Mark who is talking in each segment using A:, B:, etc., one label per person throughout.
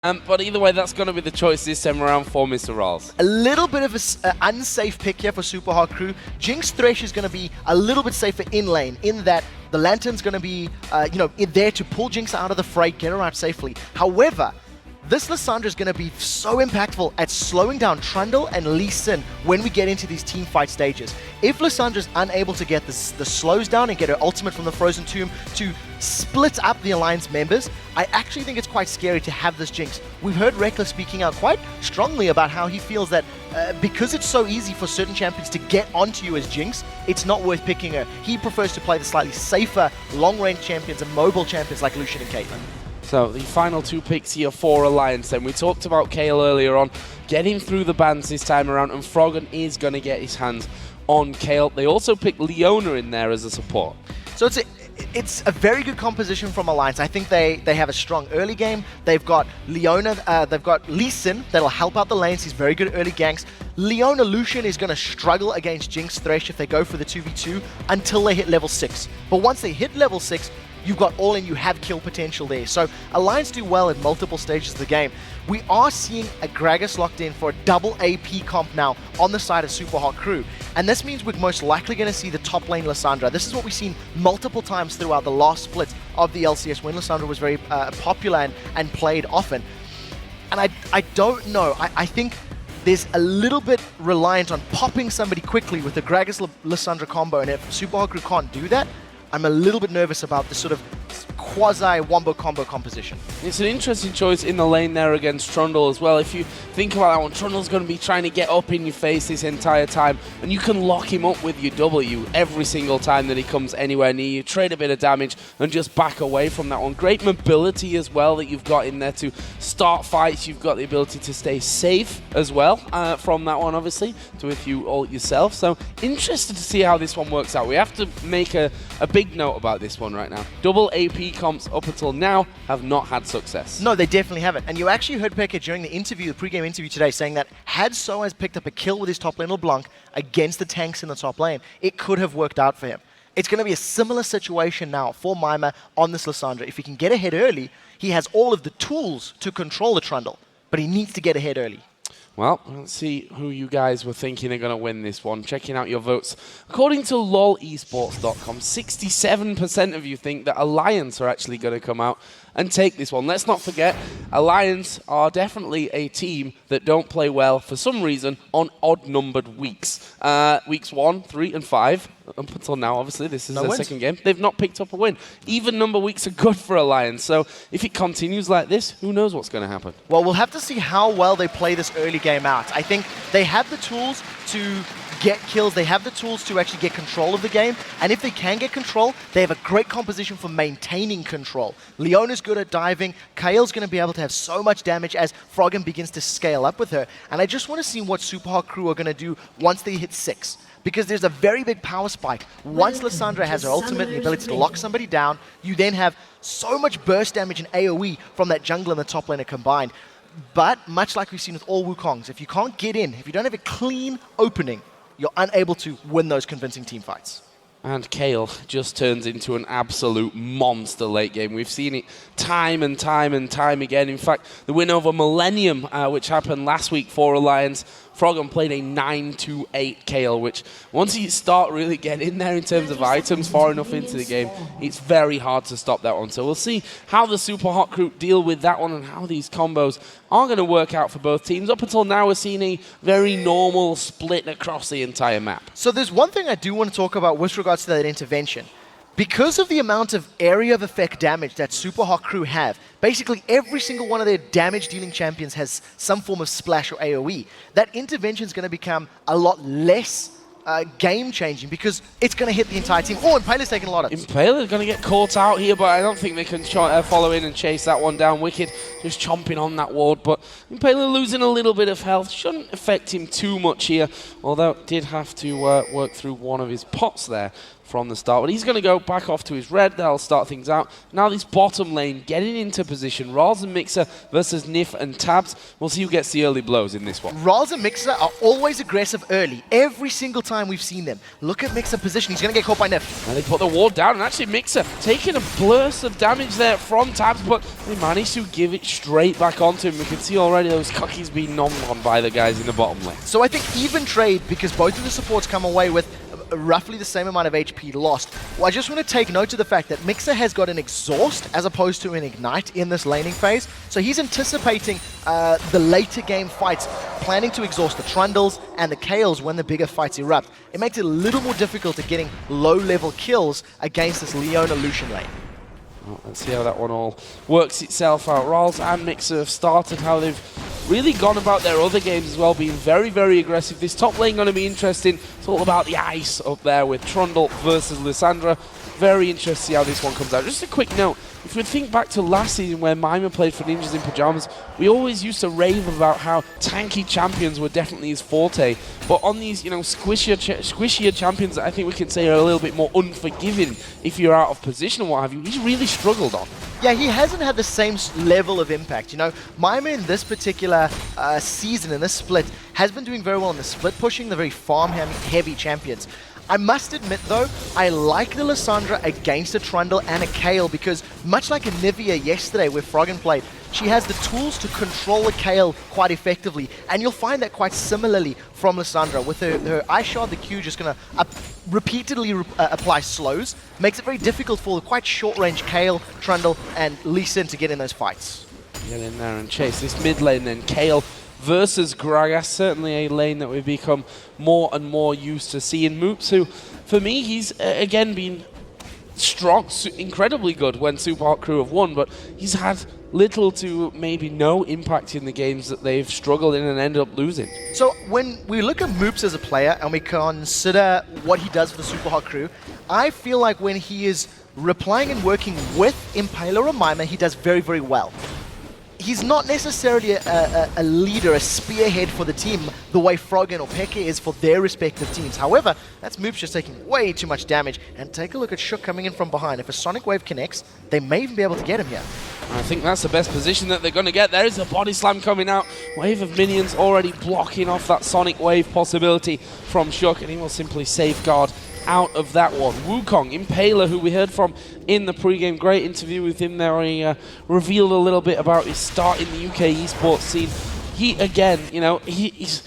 A: But either way, that's going to be the choice this time around for MrRalleZ.
B: A little bit of an unsafe pick here for Supa Hot Crew. Jinx Thresh is going to be a little bit safer in lane, in that the Lantern's going to be, there to pull Jinx out of the fray, get her out safely. However, this Lissandra is going to be so impactful at slowing down Trundle and Lee Sin when we get into these team fight stages. If Lissandra is unable to get the slows down and get her ultimate from the Frozen Tomb to split up the Alliance members, I actually think it's quite scary to have this Jinx. We've heard Reckless speaking out quite strongly about how he feels that because it's so easy for certain champions to get onto you as Jinx, it's not worth picking her. He prefers to play the slightly safer long-range champions and mobile champions like Lucian and Caitlyn.
A: So the final two picks here for Alliance then. We talked about Kayle earlier on, getting through the bans this time around, and Froggen is going to get his hands on Kayle. They also picked Leona in there as a support.
B: So it's a very good composition from Alliance. I think they have a strong early game. They've got Leona, they've got Lee Sin that'll help out the lanes. He's very good at early ganks. Leona Lucian is going to struggle against Jinx Thresh if they go for the 2v2 until they hit level 6. But once they hit level 6, you've got all in, you have kill potential there. So Alliance do well at multiple stages of the game. We are seeing a Gragas locked in for a double AP comp now on the side of Supa Hot Crew. And this means we're most likely going to see the top lane Lissandra. This is what we've seen multiple times throughout the last split of the LCS when Lissandra was very popular and played often. And I don't know. I think there's a little bit reliant on popping somebody quickly with the Gragas-Lissandra combo, and if Supa Hot Crew can't do that, I'm a little bit nervous about this sort of quasi-wombo combo composition.
A: It's an interesting choice in the lane there against Trundle as well. If you think about that one, Trundle's going to be trying to get up in your face this entire time, and you can lock him up with your W every single time that he comes anywhere near you. Trade a bit of damage and just back away from that one. Great mobility as well that you've got in there to start fights. You've got the ability to stay safe as well from that one, obviously, to if you ult yourself. So interested to see how this one works out. We have to make a big note about this one right now. Double AP comps up until now have not had success.
B: No, they definitely haven't. And you actually heard Pekka during the interview, the pre-game interview today, saying that had Soaz picked up a kill with his top lane LeBlanc against the tanks in the top lane, it could have worked out for him. It's going to be a similar situation now for Mimer on this Lissandra. If he can get ahead early, he has all of the tools to control the Trundle, but he needs to get ahead early.
A: Well, let's see who you guys were thinking are going to win this one. Checking out your votes. According to lolesports.com, 67% of you think that Alliance are actually going to come out and take this one. Let's not forget, Alliance are definitely a team that don't play well, for some reason, on odd-numbered weeks. Weeks 1, 3, and 5, up until now, obviously, this is their second game. They've not picked up a win. Even number weeks are good for Alliance, so if it continues like this, who knows what's going to happen?
B: Well, we'll have to see how well they play this early game out. I think they have the tools to get kills, they have the tools to actually get control of the game, and if they can get control, they have a great composition for maintaining control. Leona's good at diving, Kayle's going to be able to have so much damage as Froggen begins to scale up with her, and I just want to see what Supa Hot Crew are going to do once they hit 6. Because there's a very big power spike. Once Lissandra has her ultimate and the ability to lock somebody down, you then have so much burst damage and AoE from that jungle and the top laner combined. But much like we've seen with all Wukongs, if you can't get in, if you don't have a clean opening, you're unable to win those convincing team fights.
A: And Kayle just turns into an absolute monster late game. We've seen it time and time and time again. In fact, the win over Millennium, which happened last week for Alliance, Froggen played a 9-8 Kayle, which once you start really getting in there in terms of items far enough into the game, it's very hard to stop that one. So we'll see how the Supa Hot Crew deal with that one and how these combos are going to work out for both teams. Up until now, we're seeing a very normal split across the entire map.
B: So there's one thing I do want to talk about with regards to that intervention. Because of the amount of area of effect damage that Supa Hot Crew have, basically every single one of their damage-dealing champions has some form of splash or AoE. That intervention is going to become a lot less game-changing because it's going to hit the entire team. Oh, Impaler's taking a lot of it.
A: Impaler's going to get caught out here, but I don't think they can follow in and chase that one down. Wickd just chomping on that ward, but Impaler losing a little bit of health. Shouldn't affect him too much here, although did have to work through one of his pots there from the start. But he's going to go back off to his red. That'll start things out. Now this bottom lane getting into position. RALLZ and migxa versus Nyph and Tabzz. We'll see who gets the early blows in this one.
B: RALLZ and migxa are always aggressive early. Every single time we've seen them. Look at migxa position. He's going to get caught by Nyph.
A: And they put the ward down. And actually migxa taking a burst of damage there from Tabzz. But they managed to give it straight back onto him. We can see already those cookies being nommed on by the guys in the bottom lane.
B: So I think even trade, because both of the supports come away with roughly the same amount of HP lost. Well, I just want to take note of the fact that migxa has got an exhaust as opposed to an ignite in this laning phase. So he's anticipating the later game fights, planning to exhaust the Trundles and the Kaels when the bigger fights erupt. It makes it a little more difficult at getting low-level kills against this Leona Lucian lane.
A: Well, let's see how that one all works itself out. RALLZ and migxa have started how they've really gone about their other games as well, being very, very aggressive. This top lane going to be interesting. It's all about the ice up there with Trundle versus Lissandra. Very interesting to see how this one comes out. Just a quick note, if we think back to last season where Mimer played for Ninjas in Pyjamas, we always used to rave about how tanky champions were definitely his forte. But on these, you know, squishier champions that I think we can say are a little bit more unforgiving if you're out of position and what have you, he's really struggled on.
B: Yeah, he hasn't had the same level of impact. You know, Mimer in this particular season, in this split, has been doing very well in the split, pushing the very farm-heavy champions. I must admit, though, I like the Lissandra against a Trundle and a Kael because, much like a Nivea yesterday where Froggen played, she has the tools to control a Kael quite effectively. And you'll find that quite similarly from Lissandra. With her Ice Shard, the Q just going to repeatedly apply slows. Makes it very difficult for the quite short-range Kael, Trundle, and Lee Sin to get in those fights.
A: Get in there and chase this mid lane then. Kael versus Gragas, certainly a lane that we've become more and more used to seeing. Moopz, who, for me, he's again been strong, incredibly good when Supa Hot Crew have won, but he's had little to maybe no impact in the games that they've struggled in and ended up losing.
B: So when we look at Moopz as a player and we consider what he does for the Supa Hot Crew, I feel like when he is replying and working with Impaler or Mimer, he does very, very well. He's not necessarily a leader, a spearhead for the team the way Froggen or Pekka is for their respective teams. However, that's Moopz just taking way too much damage. And take a look at Shook coming in from behind. If a Sonic Wave connects, they may even be able to get him here.
A: I think that's the best position that they're going to get. There is a body slam coming out. Wave of minions already blocking off that Sonic Wave possibility from Shook, and he will simply safeguard out of that one. Wukong, Impaler, who we heard from in the pregame, great interview with him there. He revealed a little bit about his start in the UK esports scene. He, again, you know, he's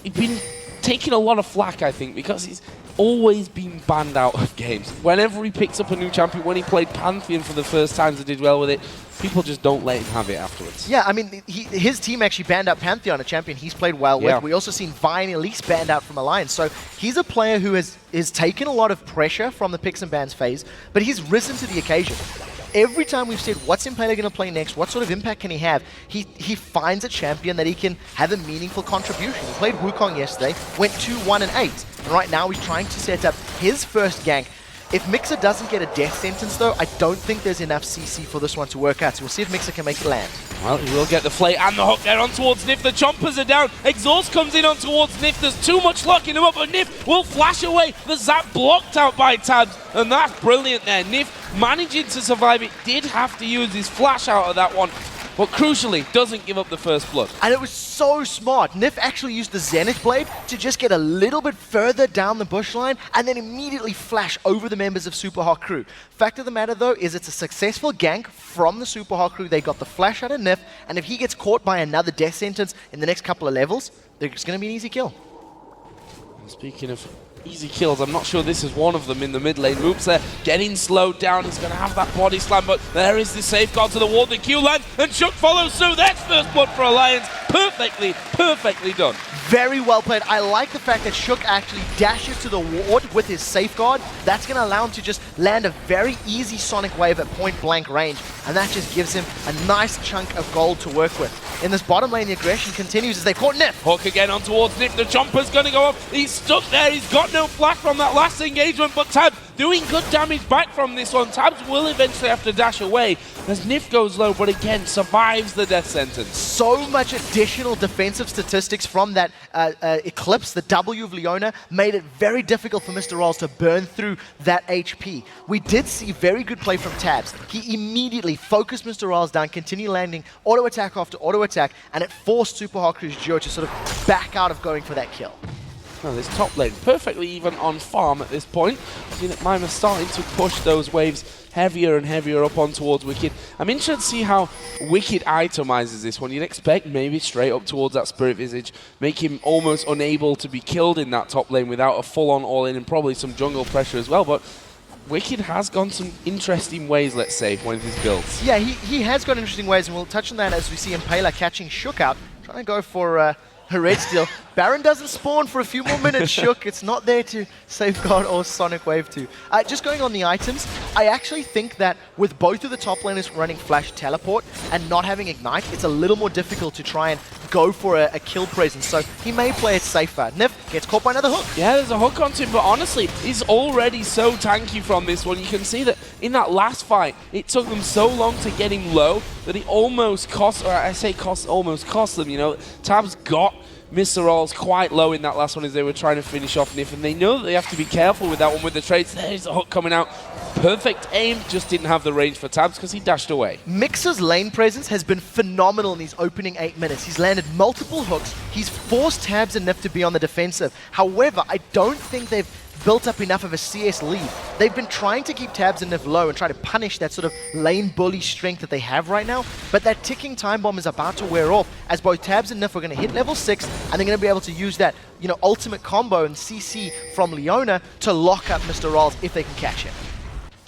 A: been taking a lot of flack, I think, because he's always been banned out of games. Whenever he picks up a new champion, when he played Pantheon for the first times and did well with it, people just don't let him have it afterwards.
B: Yeah, I mean, his team actually banned out Pantheon, a champion he's played well with. We also seen Vine Elise banned out from Alliance. So he's a player who has taken a lot of pressure from the picks and bans phase, but he's risen to the occasion. Every time we've said, what's Impaler going to play next? What sort of impact can he have? He finds a champion that he can have a meaningful contribution. He played Wukong yesterday, went 2-1-8. And right now he's trying to set up his first gank. If migxa doesn't get a death sentence, though, I don't think there's enough CC for this one to work out. So we'll see if migxa can make it land.
A: Well, he will get the flay and the hook there on towards Nyph. The chompers are down. Exhaust comes in on towards Nyph. There's too much locking him up, but Nyph will flash away. The zap blocked out by Tabzz, and that's brilliant there. Nyph managing to survive it. Did have to use his flash out of that one, but crucially, doesn't give up the first blood.
B: And it was so smart. Nyph actually used the Zenith Blade to just get a little bit further down the bush line and then immediately flash over the members of Supa Hot Crew. Fact of the matter, though, is it's a successful gank from the Supa Hot Crew. They got the flash out of Nyph, and if he gets caught by another death sentence in the next couple of levels, it's going to be an easy kill.
A: Speaking of easy kills, I'm not sure this is one of them in the mid lane. Moopz there getting slowed down. He's going to have that body slam, but there is the safeguard to the ward. The Q land, and Shook follows through. That's first blood for Alliance. Perfectly done.
B: Very well played. I like the fact that Shook actually dashes to the ward with his safeguard. That's going to allow him to just land a very easy Sonic Wave at point blank range, and that just gives him a nice chunk of gold to work with. In this bottom lane, the aggression continues as they caught Nyph.
A: Hook again on towards Nyph. The jumper's going to go up. He's stuck there. He's got no flash from that last engagement, but Tabzz doing good damage back from this one. Tabzz will eventually have to dash away as Nyph goes low, but again, survives the death sentence.
B: So much additional defensive statistics from that Eclipse. The W of Leona made it very difficult for MrRalleZ to burn through that HP. We did see very good play from Tabzz. He immediately focused MrRalleZ down, continued landing auto attack after auto attack, and it forced Supa Hot Crew's duo to sort of back out of going for that kill.
A: Oh, this top lane perfectly even on farm at this point. See that Mimer starting to push those waves heavier and heavier up on towards Wickd. I'm interested to see how Wickd itemizes this one. You'd expect maybe straight up towards that Spirit Visage, make him almost unable to be killed in that top lane without a full-on all-in and probably some jungle pressure as well, but Wickd has gone some interesting ways, let's say, one of his builds.
B: Yeah, he has got interesting ways, and we'll touch on that as we see Impaler catching Shook out, trying to go for a red steal. Baron doesn't spawn for a few more minutes, Shook. It's not there to safeguard or Sonic Wave 2. Just going on the items, I actually think that with both of the top laners running Flash Teleport and not having Ignite, it's a little more difficult to try and go for a kill presence, so he may play it safer. Nyph gets caught by another hook.
A: Yeah, there's a hook onto him, but honestly, he's already so tanky from this one. You can see that in that last fight, it took them so long to get him low that it almost cost, or I say almost cost them, you know. Tabzz got MrRalleZ quite low in that last one as they were trying to finish off Nyph, and they know that they have to be careful with that one with the trades. There's a hook coming out. Perfect aim, just didn't have the range for Tabzz because he dashed away.
B: migxa's lane presence has been phenomenal in these opening 8 minutes. He's landed multiple hooks. He's forced Tabzz and Nyph to be on the defensive. However, I don't think they've built up enough of a CS lead. They've been trying to keep Tabzz and Nyph low and try to punish that sort of lane bully strength that they have right now, but that ticking time bomb is about to wear off as both Tabzz and Nyph are going to hit level 6 and they're going to be able to use that, you know, ultimate combo and CC from Leona to lock up MrRalleZ if they can catch him.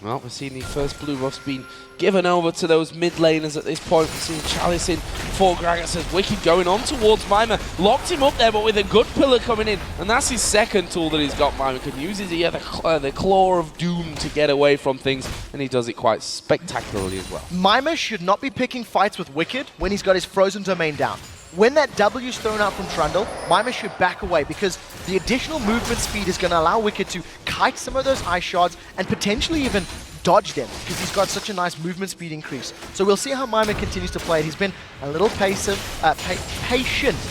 A: Well, we're seeing the first blue buffs being given over to those mid laners at this point. We're seeing Chalice in for Gragas as Wickd going on towards Mimer. Locked him up there, but with a good pillar coming in. And that's his second tool that he's got. Mimer can use his the Claw of Doom to get away from things, and he does it quite spectacularly as well.
B: Mimer should not be picking fights with Wickd when he's got his frozen domain down. When that W is thrown out from Trundle, Mimer should back away because the additional movement speed is going to allow Wickd to kite some of those ice shards and potentially even dodge them because he's got such a nice movement speed increase. So we'll see how Mimer continues to play it. He's been a little patient,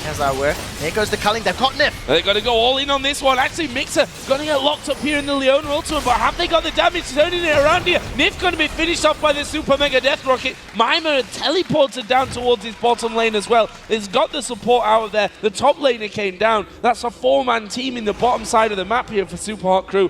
B: as I were. There goes the culling. They've caught Nyph.
A: They've got to go all in on this one. Actually, migxa going to get locked up here in the Leona Ultimate, but have they got the damage turning it around here? Nyph going to be finished off by the Super Mega Death Rocket. Mimer teleported down towards his bottom lane as well. He's got the support out of there. The top laner came down. That's a 4-man team in the bottom side of the map here for Supa Hot Crew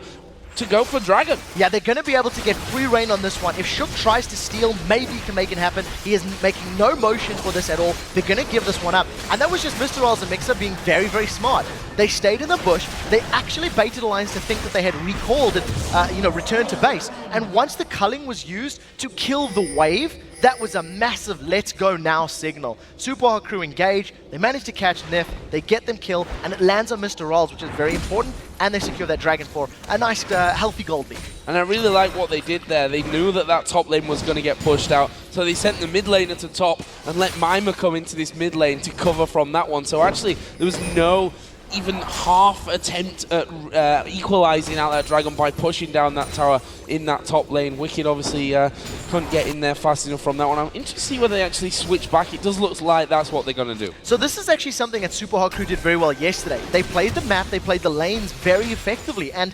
A: to go for Dragon.
B: Yeah, they're going to be able to get free reign on this one. If Shook tries to steal, maybe he can make it happen. He is making no motion for this at all. They're going to give this one up. And that was just MrRalleZ and migxa being very, very smart. They stayed in the bush. They actually baited Alliance to think that they had recalled and returned to base. And once the culling was used to kill the wave, that was a massive let's go now signal. Supa Hot Crew engage, they manage to catch Nyph, they get them killed, and it lands on MrRalleZ, which is very important, and they secure that dragon for a nice healthy gold lead.
A: And I really like what they did there. They knew that that top lane was going to get pushed out, so they sent the mid laner to top and let Mimer come into this mid lane to cover from that one. So actually, there was no even half attempt at equalizing out that dragon by pushing down that tower in that top lane. Wickd obviously couldn't get in there fast enough from that one. I'm interested to see whether they actually switch back. It does look like that's what they're going to do.
B: So this is actually something that Supa Hot Crew did very well yesterday. They played the map, they played the lanes very effectively, and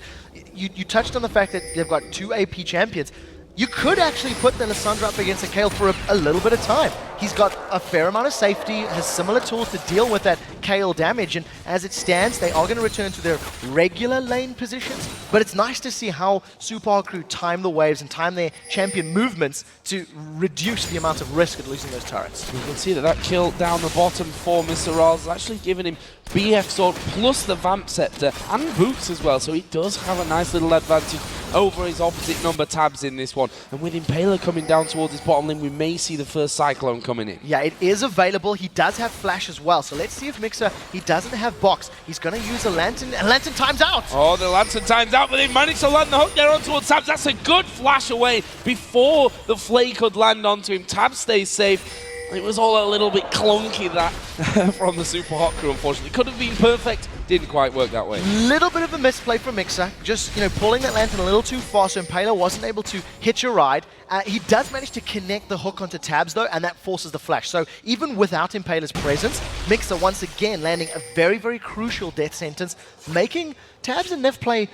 B: you touched on the fact that they've got 2 AP champions. You could actually put the Lissandra up against a Kayle for a little bit of time. He's got a fair amount of safety, has similar tools to deal with that Kayle damage, and as it stands, they are going to return to their regular lane positions, but it's nice to see how Supa Hot Crew time the waves and time their champion movements to reduce the amount of risk of losing those turrets.
A: You can see that that kill down the bottom for MrRalleZ is actually giving him BF Sword plus the Vamp Scepter and Boots as well, so he does have a nice little advantage over his opposite number Tabzz in this one. And with Impaler coming down towards his bottom lane, we may see the first Cyclone coming in.
B: Yeah, it is available. He does have Flash as well, so let's see if migxa, he doesn't have Box. He's going to use a Lantern, and Lantern time's out!
A: Oh, the Lantern time's out, but they managed to land the hook there on towards Tabzz. That's a good flash away before the Flay could land onto him. Tabzz stays safe. It was all a little bit clunky, that, from the Supa Hot Crew, unfortunately. Could have been perfect, didn't quite work that way.
B: Little bit of a misplay from migxa, just, pulling that lantern a little too far, so Impaler wasn't able to hitch a ride. He does manage to connect the hook onto Tabzz, though, and that forces the flash. So even without Impaler's presence, migxa once again landing a very, very crucial death sentence, making Tabzz and Nyph play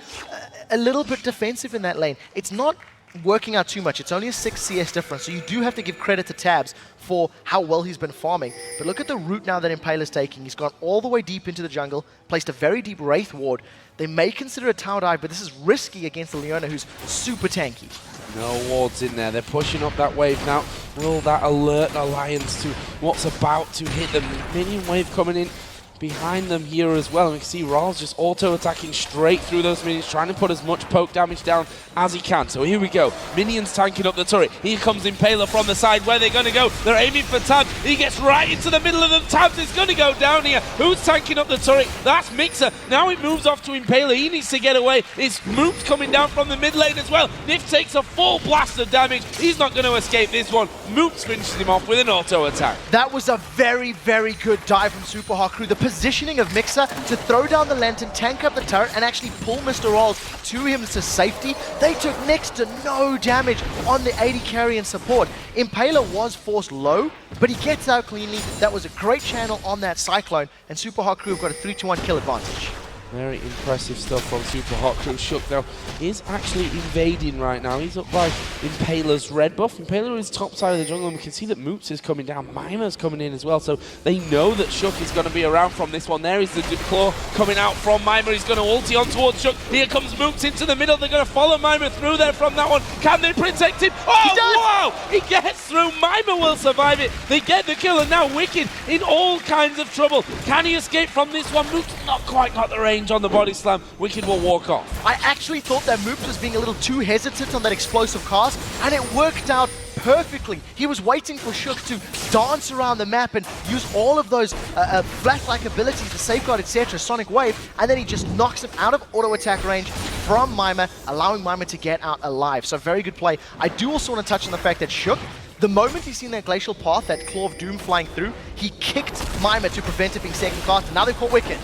B: a little bit defensive in that lane. It's not working out too much. It's only a 6 CS difference, so you do have to give credit to Tabzz for how well he's been farming. But look at the route now that Impaler's taking. He's gone all the way deep into the jungle, placed a very deep Wraith ward. They may consider a tower dive, but this is risky against the Leona, who's super tanky.
A: No wards in there. They're pushing up that wave now. Will that alert Alliance to what's about to hit them? Minion wave coming in behind them here as well. And we can see MrRalleZ just auto-attacking straight through those minions, trying to put as much poke damage down as he can. So here we go. Minions tanking up the turret. Here comes Impaler from the side. Where they're going to go? They're aiming for Tabzz. He gets right into the middle of them. Tabzz is going to go down here. Who's tanking up the turret? That's migxa. Now it moves off to Impaler. He needs to get away. It's Moopz coming down from the mid lane as well. Nyph takes a full blast of damage. He's not going to escape this one. Moopz finishes him off with an auto-attack.
B: That was a very, very good dive from Supa Hot Crew. The positioning of migxa to throw down the lantern, tank up the turret, and actually pull MrRalleZ to him to safety. They took next to no damage on the AD carry and support. Impaler was forced low, but he gets out cleanly. That was a great channel on that Cyclone, and Supa Hot Crew have got a 3-1 kill advantage.
A: Very impressive stuff from Supa Hot Crew. Shook, though, is actually invading right now. He's up by Impaler's red buff. Impaler is top side of the jungle, and we can see that Moopz is coming down. Mimer's coming in as well, so they know that Shook is going to be around from this one. There is the claw coming out from Mimer. He's going to ulti on towards Shook. Here comes Moopz into the middle. They're going to follow Mimer through there from that one. Can they protect him? Oh, wow! He gets through. Mimer will survive it. They get the kill, and now Wickd in all kinds of trouble. Can he escape from this one? Moopz not quite got the range on the body slam. Wickd will walk off.
B: I actually thought that Moopz was being a little too hesitant on that explosive cast, and it worked out perfectly. He was waiting for Shook to dance around the map and use all of those flash-like abilities, the safeguard, etc., Sonic Wave, and then he just knocks him out of auto-attack range from Mimer, allowing Mimer to get out alive. So very good play. I do also want to touch on the fact that Shook, the moment he's seen that Glacial Path, that Claw of Doom flying through, he kicked Mimer to prevent it being second cast, and now they've caught Wickd.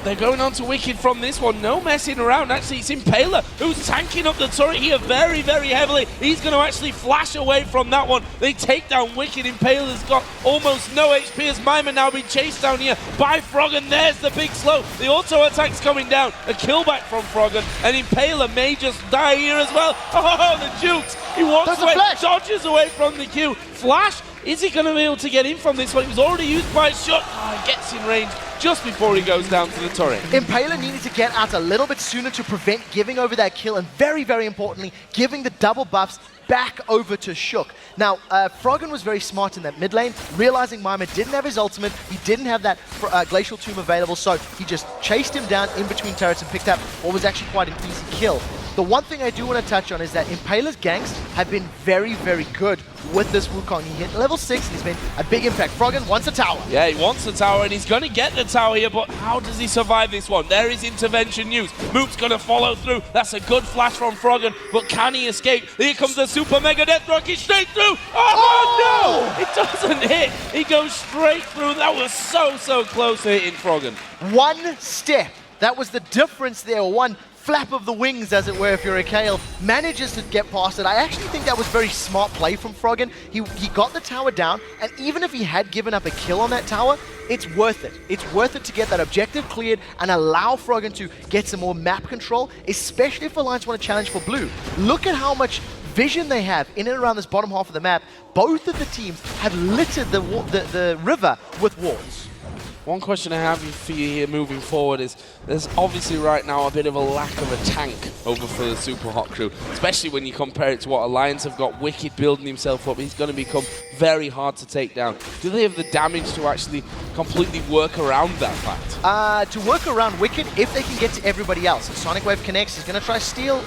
A: They're going on to Wickd from this one. No messing around. Actually, it's Impaler who's tanking up the turret here very, very heavily. He's going to actually flash away from that one. They take down Wickd. Impaler's got almost no HP as Mimer now being chased down here by Froggen. There's the big slow. The auto attack's coming down. A kill back from Froggen. And Impaler may just die here as well. Oh, the jukes. He walks away, dodges away from the Q. Flash. Is he going to be able to get in from this one? He was already used by a shot. Oh, he gets in range just before he goes down to the turret.
B: Impaler needed to get out a little bit sooner to prevent giving over that kill, and very, very importantly, giving the double buffs back over to Shook. Now, Froggen was very smart in that mid lane, realizing Mimer didn't have his ultimate, he didn't have that Glacial Tomb available, so he just chased him down in between turrets and picked up what was actually quite an easy kill. The one thing I do want to touch on is that Impaler's ganks have been very, very good with this Wukong. He hit level 6 and he's been a big impact. Froggen wants a tower.
A: Yeah, he wants the tower and he's going to get the tower here, but how does he survive this one? There is intervention news. Moop's going to follow through. That's a good flash from Froggen, but can he escape? Here comes the super mega death rocket straight through. Oh, no! It doesn't hit. He goes straight through. That was so close to hitting Froggen.
B: One step. That was the difference there. One flap of the wings, as it were, if you're a Kayle, manages to get past it. I actually think that was very smart play from Froggen. He got the tower down, and even if he had given up a kill on that tower, it's worth it. It's worth it to get that objective cleared and allow Froggen to get some more map control, especially if Alliance want to challenge for blue. Look at how much vision they have in and around this bottom half of the map. Both of the teams have littered the river with wards.
A: One question I have for you here moving forward is there's obviously right now a bit of a lack of a tank over for the Supa Hot Crew, especially when you compare it to what Alliance have got. Wickd building himself up. He's going to become very hard to take down. Do they have the damage to actually completely work around that fact?
B: To work around Wickd, if they can get to everybody else. If Sonic Wave connects, he's going to try steal.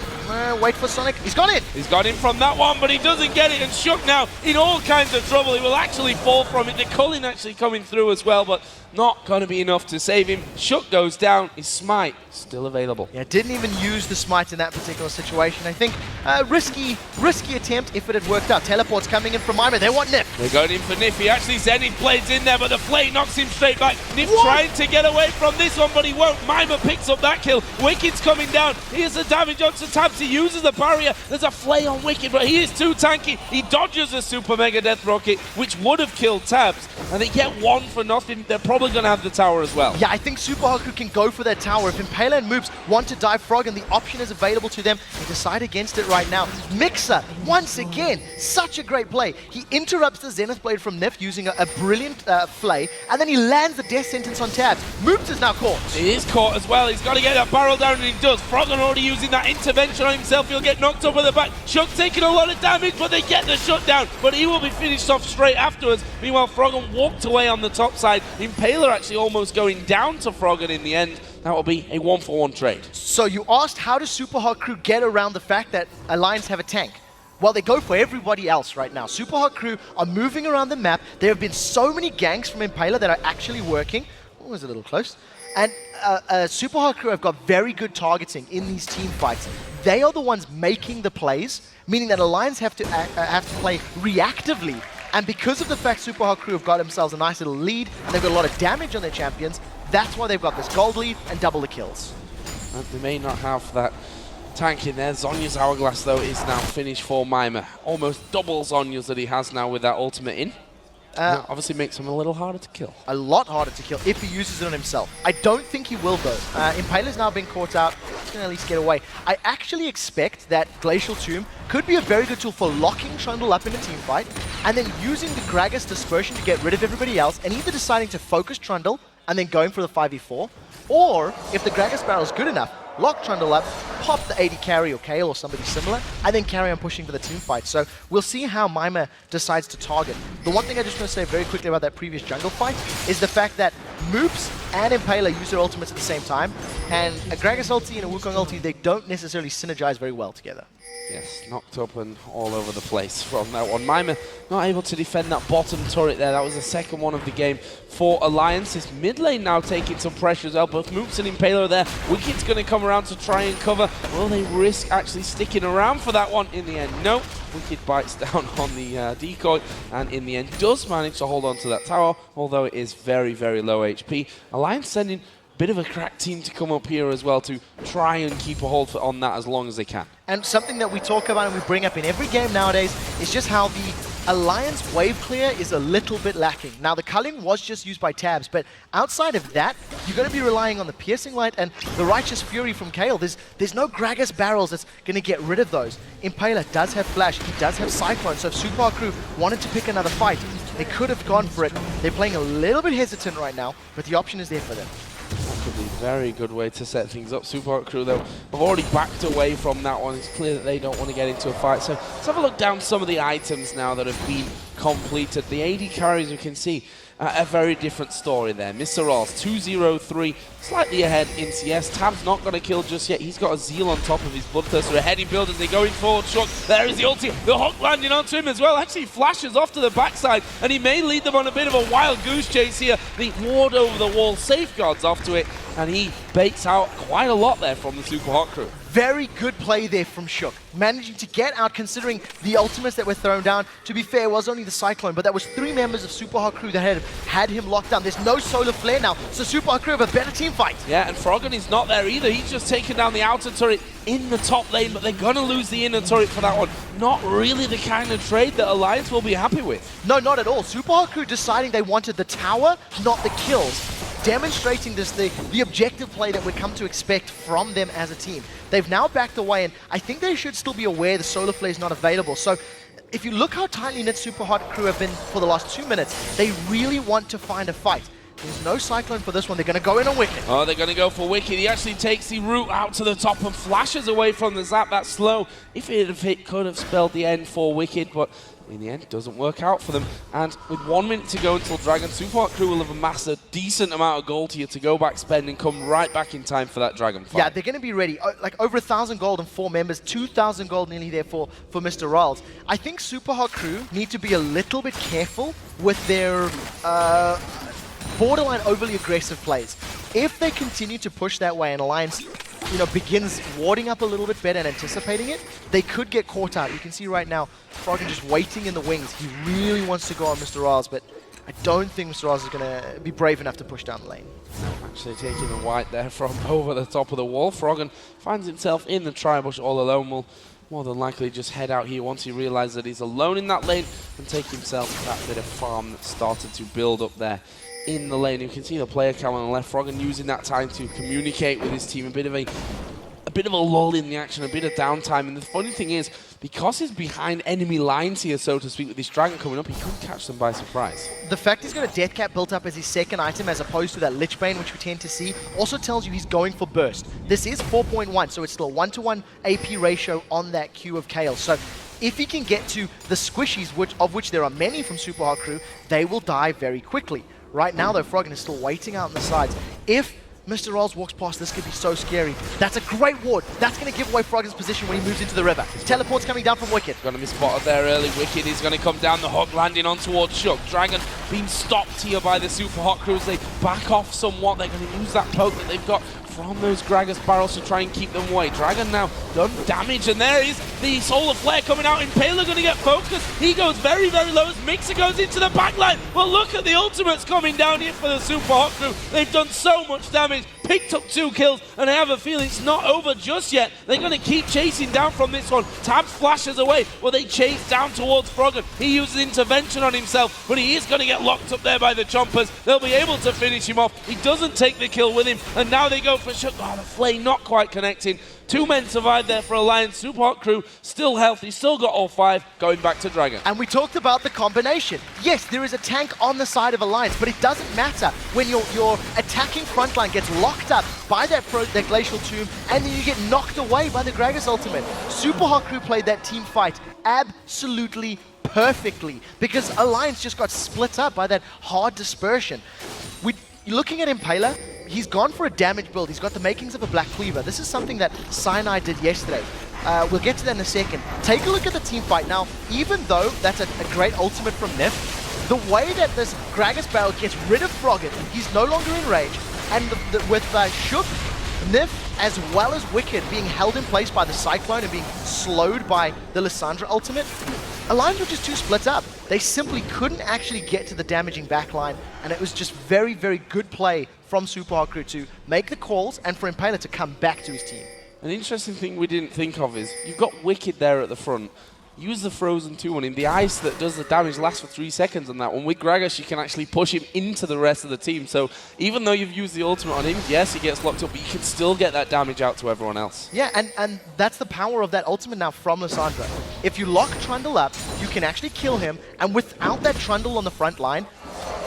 B: Wait for Sonic. He's got it!
A: He's got in from that one, but he doesn't get it. And Shook now in all kinds of trouble. He will actually fall from it. The culling actually coming through as well, but not not going to be enough to save him. Shook goes down, his smite still available.
B: Yeah, didn't even use the smite in that particular situation. I think risky attempt if it had worked out. Teleport's coming in from Mimer. They want Nyph.
A: They're going in for Nyph. He actually Zenith Blades in there, but the flame knocks him straight back. Nyph trying to get away from this one, but he won't. Mimer picks up that kill. Wickid's coming down. Here's the damage onto Tabzz. He uses the barrier. There's a flay on Wickd, but he is too tanky. He dodges a super mega death rocket, which would have killed Tabzz, and they get one for nothing. They're probably going to have the tower as well.
B: Yeah, I think Supa Hot Crew can go for their tower. If Impaler and Moopz want to dive Froggen, the option is available to them. They decide against it right now. migxa, once again, such a great play. He interrupts the Zenith Blade from Nyph using a brilliant flay, and then he lands the death sentence on Tabzz. Moopz is now caught.
A: He is caught as well. He's got to get that barrel down, and he does. Froggen already using that intervention on himself. He'll get knocked up at the back. Shook taking a lot of damage, but they get the shutdown. But he will be finished off straight afterwards. Meanwhile, Froggen walked away on the top side. Impaler actually almost going down to Froggen in the end. That will be a 1-for-1 trade.
B: So you asked, how does Supa Hot Crew get around the fact that Alliance have a tank? Well, they go for everybody else right now. Supa Hot Crew are moving around the map. There have been so many ganks from Impaler that are actually working. Oh, it was a little close. And Supa Hot Crew have got very good targeting in these team fights. They are the ones making the plays, meaning that Alliance have to play reactively. And because of the fact Supa Hot Crew have got themselves a nice little lead, and they've got a lot of damage on their champions, that's why they've got this gold lead and double the kills.
A: And they may not have that tank in there. Zhonya's Hourglass, though, is now finished for Mimer. Almost double Zhonya's that he has now with that ultimate in. That obviously makes him a little harder to kill.
B: A lot harder to kill if he uses it on himself. I don't think he will, though. Impaler's now been caught out. He's going to at least get away. I actually expect that Glacial Tomb could be a very good tool for locking Trundle up in a team fight, and then using the Gragas Dispersion to get rid of everybody else, and either deciding to focus Trundle and then going for the 5v4, or if the Gragas barrel is good enough, lock Trundle up, pop the 80 carry or Kale or somebody similar, and then carry on pushing for the team fight. So we'll see how Mimer decides to target. The one thing I just want to say very quickly about that previous jungle fight is the fact that Moopz and Impaler use their ultimates at the same time, and a Gragas ulti and a Wukong ulti, they don't necessarily synergize very well together.
A: Yes, knocked up and all over the place from that one. Mimer not able to defend that bottom turret there. That was the second one of the game for Alliance. His mid lane now taking some pressure as well. Both Moopz and Impaler are there. Wickid's going to come around to try and cover. Will they risk actually sticking around for that one in the end? No. Wickid bites down on the decoy, and in the end does manage to hold on to that tower, although it is very, very low HP. Alliance sending bit of a crack team to come up here as well to try and keep a hold on that as long as they can.
B: And something that we talk about and we bring up in every game nowadays is just how the Alliance wave clear is a little bit lacking. Now, the culling was just used by Tabzz, but outside of that, you're going to be relying on the Piercing Light and the Righteous Fury from Kale. There's no Gragas barrels that's going to get rid of those. Impaler does have Flash, he does have Cyclone, so if Supa Hot Crew wanted to pick another fight, they could have gone for it. They're playing a little bit hesitant right now, but the option is there for them.
A: That could be a very good way to set things up. Supa Hot Crew, though, have already backed away from that one. It's clear that they don't want to get into a fight. So let's have a look down some of the items now that have been completed. The AD carries, we can see a very different story there. MrRalleZ, 203, slightly ahead in CS. Tabzz not going to kill just yet. He's got a Zeal on top of his Bloodthirster. Ahead in build as they go in forward. Shook. There is the ulti. The hook landing onto him as well. Actually flashes off to the backside, and he may lead them on a bit of a wild goose chase here. The ward over the wall safeguards off to it, and he baits out quite a lot there from the Supa Hot Crew.
B: Very good play there from Shook, managing to get out considering the ultimates that were thrown down. To be fair, it was only the Cyclone, but that was 3 members of Supa Hot Crew that had him locked down. There's no solar flare now, so Supa Hot Crew have a better team fight.
A: Yeah, and Froggen is not there either. He's just taken down the outer turret in the top lane, but they're going to lose the inner turret for that one. Not really the kind of trade that Alliance will be happy with.
B: No, not at all. Supa Hot Crew deciding they wanted the tower, not the kills, demonstrating this the objective play that we've come to expect from them as a team. They've now backed away, and I think they should still be aware the solar flare is not available. So if you look how tightly knit Supa Hot Crew have been for the last 2 minutes, they really want to find a fight. There's no Cyclone for this one. They're going to go in on Wickd.
A: Oh, they're going to go for Wickd. He actually takes the route out to the top and flashes away from the zap. That's slow. If it had hit, could have spelled the end for Wickd, but in the end, it doesn't work out for them. And with 1 minute to go until Dragon, Supa Hot Crew will have amassed a decent amount of gold here to go back, spend, and come right back in time for that Dragon fight.
B: Yeah, they're going to be ready. Like over 1,000 gold and 4 members, 2,000 gold nearly there for MrRalleZ. I think Supa Hot Crew need to be a little bit careful with their borderline overly aggressive plays. If they continue to push that way and Alliance, you know, begins warding up a little bit better and anticipating it, they could get caught out. You can see right now, Froggen just waiting in the wings. He really wants to go on MrRalleZ, but I don't think MrRalleZ is going to be brave enough to push down the lane.
A: Actually taking the white there from over the top of the wall. Froggen finds himself in the tri-bush all alone. Will more than likely just head out here once he realizes that he's alone in that lane and take himself that bit of farm that started to build up there in the lane. You can see the player count on the left. Froggen using that time to communicate with his team. A bit of a lull in the action, a bit of downtime. And the funny thing is, because he's behind enemy lines here, so to speak, with this dragon coming up, he could catch them by surprise.
B: The fact he's got a Death Cap built up as his second item as opposed to that Lich Bane, which we tend to see, also tells you he's going for burst. This is 4.1, so it's still a 1-to-1 AP ratio on that Q of Kayle. So if he can get to the squishies, of which there are many from Supa Hot Crew, they will die very quickly. Right now, though, Froggen is still waiting out on the sides. If MrRalleZ walks past, this could be so scary. That's a great ward. That's going to give away Froggen's position when he moves into the river. Teleport's coming down from Wickd.
A: Going to be spotted there early. Wickd is going to come down the hook, landing on towards Shook. Dragon being stopped here by the Supa Hot Crew as they back off somewhat. They're going to use that poke that they've got from those Gragas barrels to try and keep them away. Dragon now done damage, and there is the Solar Flare coming out. Impaler going to get focused. He goes very, very low as migxa goes into the backline. Well, look at the ultimates coming down here for the Supa Hot Crew. They've done so much damage, picked up 2 kills, and I have a feeling it's not over just yet. They're going to keep chasing down from this one. Tabzz flashes away. Well, they chase down towards Froggen. He uses intervention on himself, but he is going to get locked up there by the Chompers. They'll be able to finish him off. He doesn't take the kill with him, and now they go for Shook. Oh, the flame not quite connecting. 2 men survived there for Alliance. Supa Hot Crew still healthy, still got all 5, going back to Dragon.
B: And we talked about the combination. Yes, there is a tank on the side of Alliance, but it doesn't matter when your attacking frontline gets locked up by that Glacial Tomb, and then you get knocked away by the Gragas ultimate. Supa Hot Crew played that team fight absolutely perfectly, because Alliance just got split up by that hard dispersion. Looking at Impaler, he's gone for a damage build. He's got the makings of a Black Cleaver. This is something that Cyanide did yesterday. We'll get to that in a second. Take a look at the team fight. Now, even though that's a great ultimate from Nyph, the way that this Gragas barrel gets rid of Froggen, he's no longer in range, and with Shook, Nyph, as well as Wickd being held in place by the Cyclone and being slowed by the Lissandra ultimate, Alliance were just too split up. They simply couldn't actually get to the damaging backline, and it was just very, very good play from Supa Hot Crew to make the calls and for Impaler to come back to his team.
A: An interesting thing we didn't think of is you've got Wickd there at the front. Use the Frozen 2 on him. The ice that does the damage lasts for 3 seconds on that one. With Gragas, you can actually push him into the rest of the team. So even though you've used the ultimate on him, yes, he gets locked up, but you can still get that damage out to everyone else.
B: Yeah, and that's the power of that ultimate now from Lissandra. If you lock Trundle up, you can actually kill him, and without that Trundle on the front line,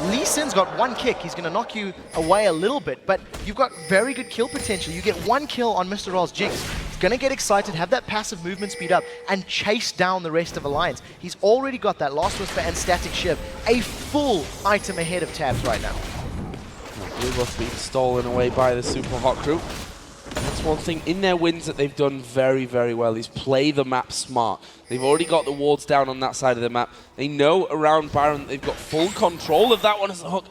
B: Lee Sin's got 1 kick. He's going to knock you away a little bit, but you've got very good kill potential. You get 1 kill on MrRalleZ Jinx. He's going to get excited, have that passive movement speed up, and chase down the rest of Alliance. He's already got that Last Whisper and Static Shiv, a full item ahead of Tabzz right now.
A: Blue buff being stolen away by the Supa Hot Crew. That's one thing in their wins that they've done very, very well is play the map smart. They've already got the wards down on that side of the map. They know around Baron they've got full control of that one as a hook.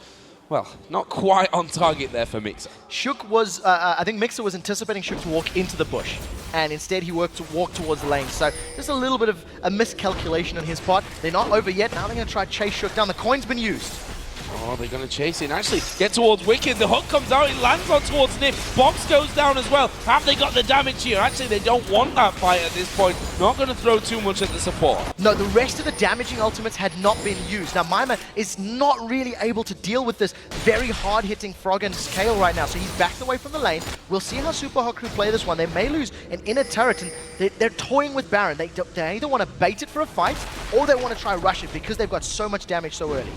A: Well, not quite on target there for migxa.
B: Shook was, I think migxa was anticipating Shook to walk into the bush, and instead he walked towards the lane. So just a little bit of a miscalculation on his part. They're not over yet. Now they're going to try to chase Shook down. The coin's been used.
A: Oh, they're going to chase it and actually get towards Wickd. The hook comes out, it lands on towards Nyph. Box goes down as well. Have they got the damage here? Actually, they don't want that fight at this point. Not going to throw too much at the support.
B: No, the rest of the damaging ultimates had not been used. Now, Mimer is not really able to deal with this very hard-hitting Froggen's Kayle right now, so he's backed away from the lane. We'll see how Supa Hot Crew play this one. They may lose an inner turret, and they're toying with Baron. They either want to bait it for a fight, or they want to try rush it because they've got so much damage so early.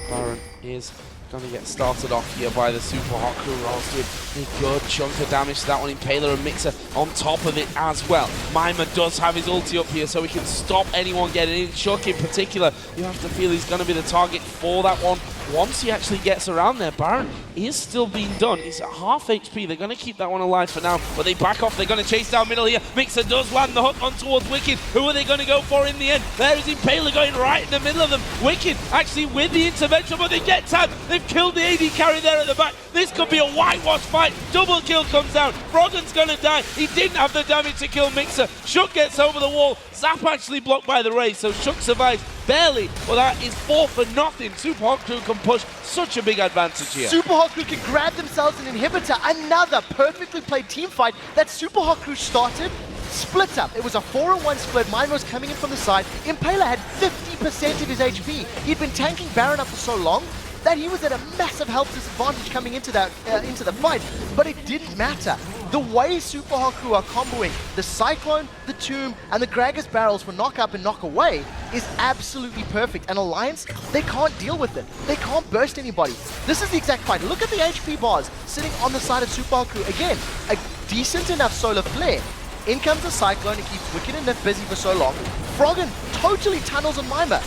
A: Baron is going to get started off here by the Supa Hot Crew. RalleZ doing a good chunk of damage to that one. Impaler and migxa on top of it as well. Mimer does have his ulti up here so he can stop anyone getting in. Shook in particular, you have to feel he's going to be the target for that one. once he actually gets around there, Baron is still being done. He's at half HP. They're going to keep that one alive for now, but they back off. They're going to chase down middle here. migxa does land the hook on towards Wickd. Who are they going to go for in the end? There is Impaler going right in the middle of them. Wickd actually with the intervention, but they get tagged. They've killed the AD carry there at the back. This could be a whitewash fight. Double kill comes down. Froggen's going to die. He didn't have the damage to kill migxa. Shook gets over the wall. Zap actually blocked by the Raze, so Shook survives barely. Well, that is 4 for nothing. Supa Hot Crew can push such a big advantage here.
B: Supa Hot Crew can grab themselves an inhibitor. Another perfectly played team fight that Supa Hot Crew started. Split up. It was a 4-on-1 split. Mimer was coming in from the side. Impaler had 50% of his HP. He'd been tanking Baron up for so long that he was at a massive health disadvantage coming into that into the fight, but it didn't matter. The way Supa Hot Crew are comboing the Cyclone, the Tomb, and the Gragas barrels for knock up and knock away is absolutely perfect, and Alliance, they can't deal with it. They can't burst anybody. This is the exact fight. Look at the HP bars sitting on the side of Supa Hot Crew. Again, a decent enough solar flare. In comes the Cyclone, it keeps Wickd and Nyph busy for so long. Froggen totally tunnels on Mimer.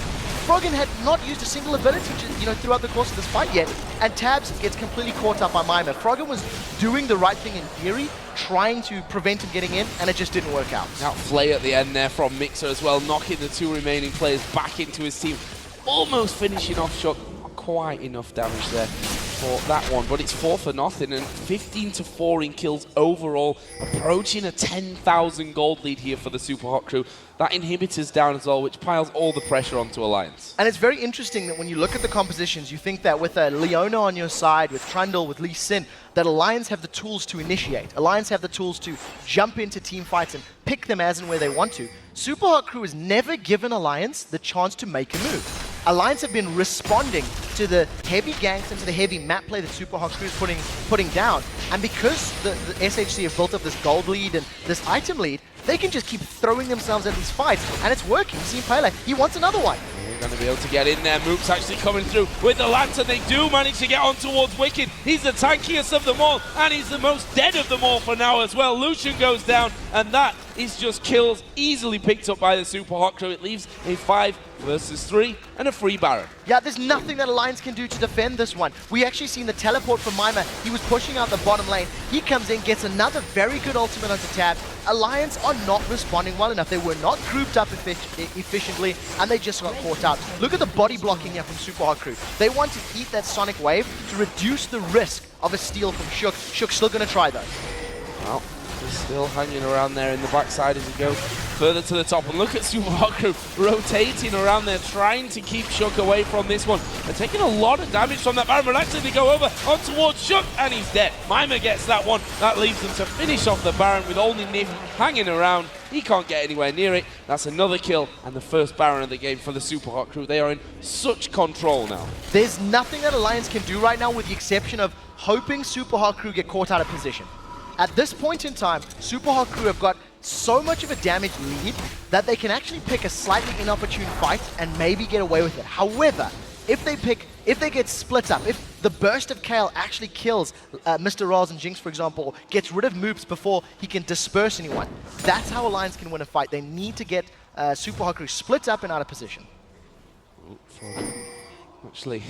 B: Froggen had not used a single ability throughout the course of this fight yet, and Tabzz gets completely caught up by Mimer. Froggen was doing the right thing in theory, trying to prevent him getting in, and it just didn't work out.
A: Now Flay at the end there from migxa as well, knocking the 2 remaining players back into his team. Almost finishing off Shook. Not quite enough damage there for that one, but it's 4 for nothing, and 15-4 in kills overall, approaching a 10,000 gold lead here for the Supa Hot Crew. That inhibitor's down as well, which piles all the pressure onto Alliance.
B: And it's very interesting that when you look at the compositions, you think that with a Leona on your side, with Trundle, with Lee Sin, that Alliance have the tools to initiate. Alliance have the tools to jump into team fights and pick them as and where they want to. Supa Hot Crew has never given Alliance the chance to make a move. Alliance have been responding to the heavy ganks and to the heavy map play that Supa Hot Crew is putting down. And because the SHC have built up this gold lead and this item lead, they can just keep throwing themselves at these fights, and it's working. See Impaler, he wants another one.
A: They're going to be able to get in there. Moopz actually coming through with the lantern. They do manage to get on towards Wickd. He's the tankiest of them all, and he's the most dead of them all for now as well. Lucian goes down, and that is just kills easily picked up by the Supa Hot Crew. It leaves a 5 versus 3 and a free Baron.
B: Yeah, there's nothing that Alliance can do to defend this one. We actually seen the teleport from Mimer. He was pushing out the bottom lane. He comes in, gets another very good ultimate onto Tabzz. Alliance are not responding well enough. They were not grouped up efficiently, and they just got caught out. Look at the body blocking here from Supa Hot Crew. They want to eat that Sonic Wave to reduce the risk of a steal from Shook. Shook's still going to try, though.
A: Well, he's still hanging around there in the backside as he goes further to the top. And look at Supa Hot Crew rotating around there, trying to keep Shook away from this one. They're taking a lot of damage from that Baron, but actually they go over on towards Shook, and he's dead. Mimer gets that one. That leaves them to finish off the Baron with only Nyph hanging around. He can't get anywhere near it. That's another kill, and the first Baron of the game for the Supa Hot Crew. They are in such control now.
B: There's nothing that Alliance can do right now with the exception of hoping Supa Hot Crew get caught out of position. At this point in time, Supa Hot Crew have got so much of a damage lead that they can actually pick a slightly inopportune fight and maybe get away with it. However, if they get split up, if the burst of Kale actually kills MrRalleZ and Jinx, for example, gets rid of Moopz before he can disperse anyone, that's how Alliance can win a fight. They need to get Supa Hot Crew split up and out of position.
A: Actually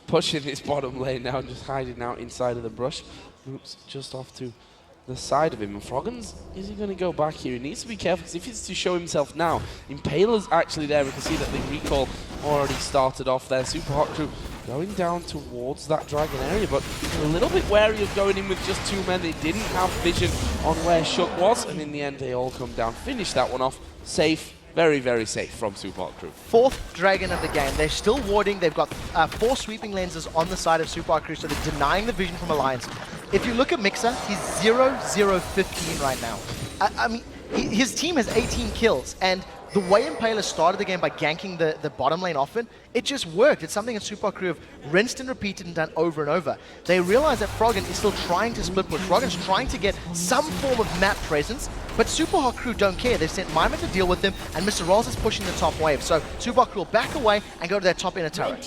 A: pushing this bottom lane now and just hiding out inside of the brush. Moopz just off to the side of him, and Froggen's, is he going to go back here? He needs to be careful, because if he's to show himself now, Impaler's actually there. We can see that the recall already started off there. Supa Hot Crew going down towards that dragon area, but a little bit wary of going in with just 2 men. They didn't have vision on where Shook was, and in the end they all come down. Finish that one off safe. Very, very safe from Supa Hot Crew. 4th
B: dragon of the game. They're still warding. They've got 4 sweeping lenses on the side of Supa Hot Crew, so they're denying the vision from Alliance. If you look at migxa, he's 0-0-15 right now. I mean, his team has 18 kills, and the way Impaler started the game by ganking the bottom lane often, it just worked. It's something that Supa Hot Crew have rinsed and repeated and done over and over. They realize that Froggen is still trying to split push. Froggen's trying to get some form of map presence, but Supa Hot Crew don't care. They've sent Mimer to deal with them, and MrRalleZ is pushing the top wave. So Supa Hot Crew will back away and go to their top inner turret.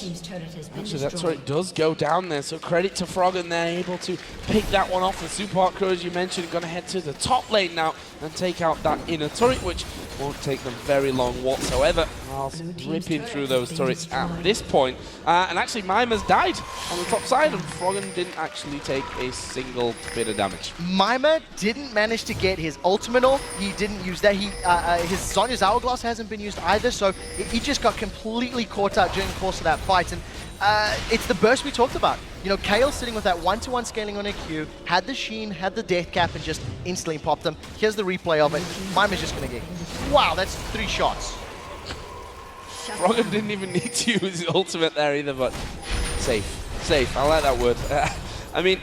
A: Actually, that's where it does go down there. So credit to Froggen there, able to pick that one off. The Supa Hot Crew, as you mentioned, going to head to the top lane now and take out that inner turret, which Won't take them very long whatsoever. Whilst ripping through those turrets at this point. And actually, Mimer's died on the top side, and Froggen didn't actually take a single bit of damage.
B: Mimer didn't manage to get his ultimate off. He didn't use that. His Zonya's Hourglass hasn't been used either, so he just got completely caught out during the course of that fight. And it's the burst we talked about. You know, Kale sitting with that 1-to-1 scaling on her Q, had the Sheen, had the Death Cap, and just instantly popped them. Here's the replay of it. Mimer's just going to get... Wow, that's 3 shots.
A: Froggen didn't even need to use his ultimate there either, but safe. Safe. I like that word. I mean,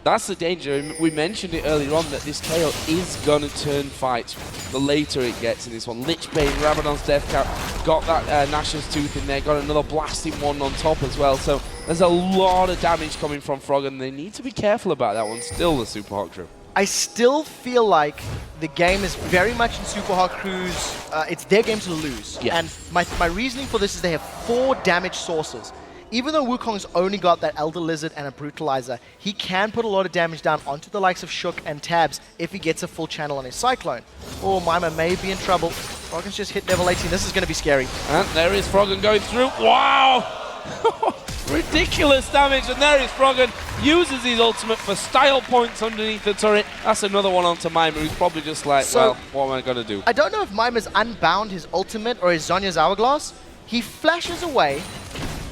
A: that's the danger. We mentioned it earlier on that this KO is going to turn fights the later it gets in this one. Lich Bane, Rabadon's Death Cap, got that Nash's Tooth in there, got another blasting one on top as well. So there's a lot of damage coming from Froggen. They need to be careful about that one. Still the Supa Hot Crew.
B: I still feel like the game is very much in Supa Hot Crew's, it's their game to lose.
A: Yeah.
B: And my reasoning for this is they have 4 damage sources. Even though Wukong's only got that Elder Lizard and a Brutalizer, he can put a lot of damage down onto the likes of Shook and Tabzz if he gets a full channel on his Cyclone. Oh, Mimer may be in trouble. Froggen's just hit level 18. This is going to be scary.
A: And there is Froggen going through. Wow! Ridiculous damage, and there is Froggen. Uses his ultimate for style points underneath the turret. That's another one onto Mimer, who's probably just like, so, well, what am I going to do?
B: I don't know if Mimer's unbound his ultimate or his Zonya's Hourglass. He flashes away,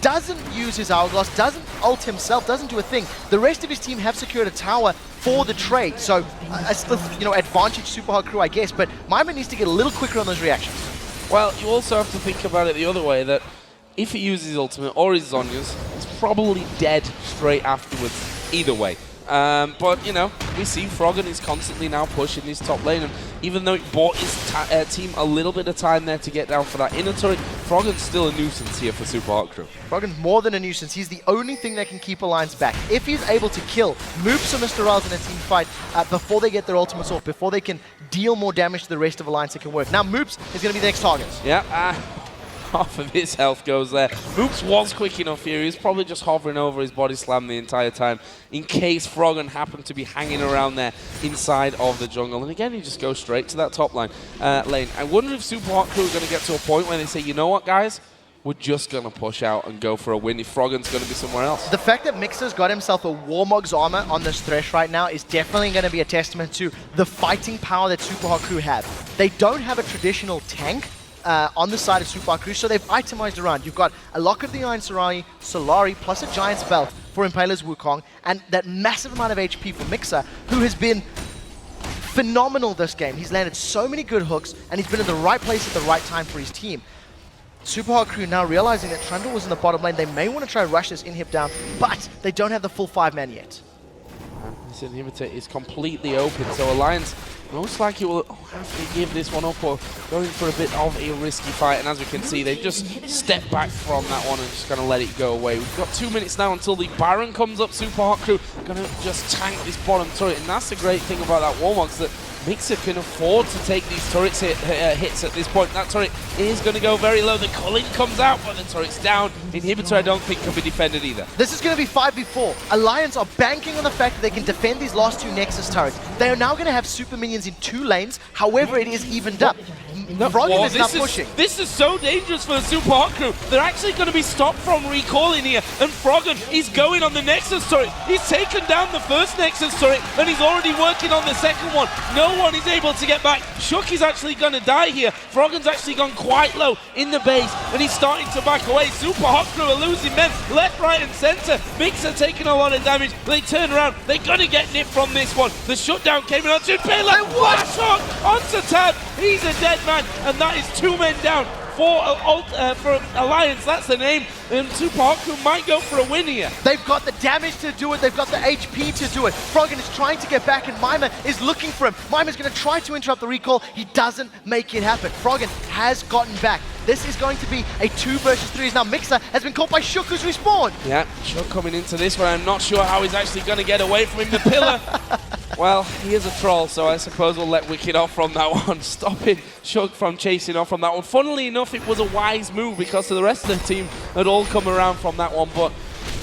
B: doesn't use his Hourglass, doesn't ult himself, doesn't do a thing. The rest of his team have secured a tower for the trade, so still, you know, advantage Supa Hot Crew, I guess, but Mimer needs to get a little quicker on those reactions.
A: Well, you also have to think about it the other way, that if he uses his ultimate or his Zonya's, he's probably dead straight afterwards, either way. But, you know, we see Froggen is constantly now pushing his top lane, and even though it bought his team a little bit of time there to get down for that inner turret, Froggen's still a nuisance here for Supa Hot Crew.
B: Froggen's more than a nuisance. He's the only thing that can keep Alliance back. If he's able to kill Moopz or MrRalleZ in a team fight before they get their ultimates off, before they can deal more damage to the rest of Alliance, it can work. Now Moopz is going to be the next target.
A: Yeah, half of his health goes there. Moopz was quick enough here. He was probably just hovering over his body slam the entire time in case Froggen happened to be hanging around there inside of the jungle. And again, he just goes straight to that top lane. I wonder if Supa Hot Crew are going to get to a point where they say, you know what, guys? We're just going to push out and go for a win if Froggen's going to be somewhere else. The fact that
B: migxa's got himself a Warmog's armor on this Thresh right now is definitely going to be a testament to the fighting power that Supa Hot Crew have. They don't have a traditional tank on the side of Supa Hot Crew, so they've itemized around. You've got a Lock of the Iron Solari plus a Giant's Belt for Impaler's Wukong, and that massive amount of HP for migxa, who has been phenomenal this game. He's landed so many good hooks, and he's been in the right place at the right time for his team. Supa Hot Crew now realizing that Trundle was in the bottom lane. They may want to try to rush this inhib down, but they don't have the full 5-man yet.
A: This inhibitor is completely open, so Alliance most likely will have to give this one up or going for a bit of a risky fight. And as we can see, they've just stepped back from that one and just going to let it go away. We've got 2 minutes now until the Baron comes up. Supa Hot Crew going to just tank this bottom turret, and that's the great thing about that Warmog's, that migxa can afford to take these turrets hits at this point. That turret is going to go very low. The culling comes out, but the turret's down. Inhibitor, I don't think, can be defended either.
B: This is going to be 5v4. Alliance are banking on the fact that they can defend these last 2 Nexus turrets. They are now going to have super minions in 2 lanes. However, it is evened up. Froggen is not pushing.
A: This is so dangerous for the Supa Hot Crew. They're actually going to be stopped from recalling here, and Froggen is going on the Nexus turret. He's taken down the first Nexus turret, and he's already working on the second one. No one is able to get back. Shook is actually going to die here. Froggen's actually gone quite low in the base, and he's starting to back away. Supa Hot Crew are losing men left, right, and center. migxa taking a lot of damage. They turn around. They're going to get nipped from this one. The shutdown came in onto Impaler. One shot onto Tabzz. He's a dead man, and that is 2 men down for Alliance. That's the name. And Supa Hot Crew might go for a win here.
B: They've got the damage to do it. They've got the HP to do it. Froggen is trying to get back, and Mimer is looking for him. Mimer's going to try to interrupt the recall. He doesn't make it happen. Froggen has gotten back. This is going to be a 2 versus 3. Now migxa has been caught by Shook, who's respawned.
A: Yeah, Shook coming into this one. I'm not sure how he's actually going to get away from him. The pillar. Well, he is a troll, so I suppose we'll let Wickd off from that one, stopping Shook from chasing off from that one. Funnily enough, it was a wise move because the rest of the team had all come around from that one, but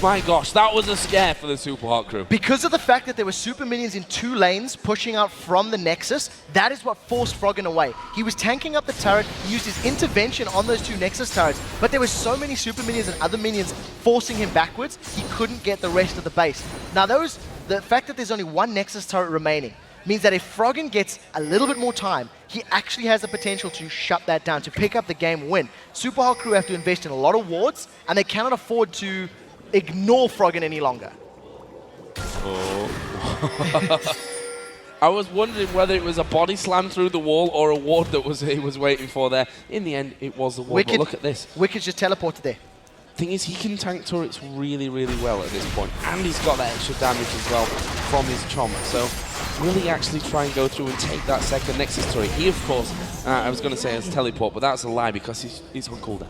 A: My gosh, that was a scare for the Supa Hot Crew.
B: Because of the fact that there were super minions in 2 lanes pushing out from the Nexus, that is what forced Froggen away. He was tanking up the turret, he used his intervention on those 2 Nexus turrets, but there were so many super minions and other minions forcing him backwards, he couldn't get the rest of the base. Now the fact that there's only 1 Nexus turret remaining means that if Froggen gets a little bit more time, he actually has the potential to shut that down, to pick up the game win. Supa Hot Crew have to invest in a lot of wards, and they cannot afford to ignore Froggen any longer.
A: Oh. I was wondering whether it was a body slam through the wall or a ward that he was waiting for there. In the end, it was the ward, but look at this.
B: Wickd just teleported there.
A: Thing is, he can tank turrets really, really well at this point, and he's got that extra damage as well from his chomp. So, will he actually try and go through and take that second Nexus turret? He, of course, I was going to say has teleport, but that's a lie because he's on cooldown.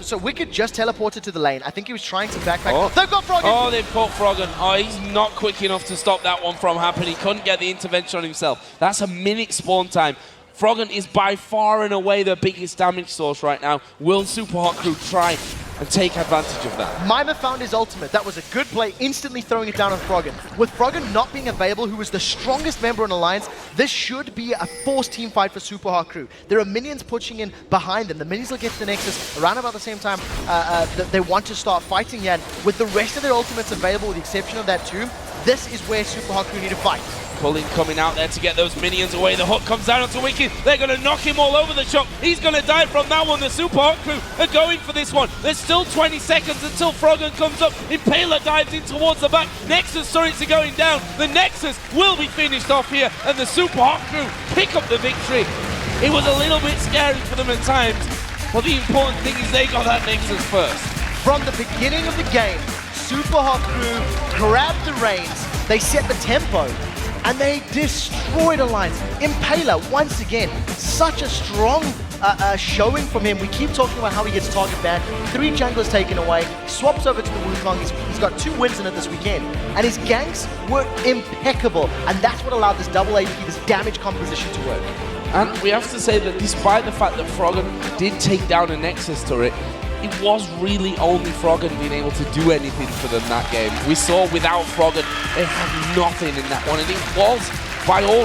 B: So Wickd just teleported to the lane. I think he was trying to backpack. Oh. They've got Froggen!
A: Oh, they've caught Froggen. Oh, he's not quick enough to stop that one from happening. He couldn't get the intervention on himself. That's a minute spawn time. Froggen is by far and away the biggest damage source right now. Will Supa Hot Crew try and take advantage of that?
B: Mimer found his ultimate. That was a good play, instantly throwing it down on Froggen. With Froggen not being available, who was the strongest member in Alliance, this should be a forced team fight for Supa Hot Crew. There are minions pushing in behind them. The minions will get to the Nexus around about the same time they want to start fighting here. And with the rest of their ultimates available, with the exception of that tomb, this is where Supa Hot Crew need to fight.
A: Pulling coming out there to get those minions away. The hook comes down onto Wickd. They're going to knock him all over the shop. He's going to die from that one. The Supa Hot Crew are going for this one. There's still 20 seconds until Froggen comes up. Impaler dives in towards the back. Nexus turrets are going down. The Nexus will be finished off here, and the Supa Hot Crew pick up the victory. It was a little bit scary for them at times, but the important thing is they got that Nexus first.
B: From the beginning of the game, Supa Hot Crew grabbed the reins. They set the tempo. And they destroyed Alliance. Impaler, once again, such a strong showing from him. We keep talking about how he gets target banned. 3 junglers taken away. Swaps over to the Wukong. He's got 2 wins in it this weekend. And his ganks were impeccable. And that's what allowed this double AP, this damage composition to work.
A: And we have to say that despite the fact that Froggen did take down a Nexus turret, it was really only Froggen being able to do anything for them that game. We saw without Froggen, they had nothing in that one, and it was, by all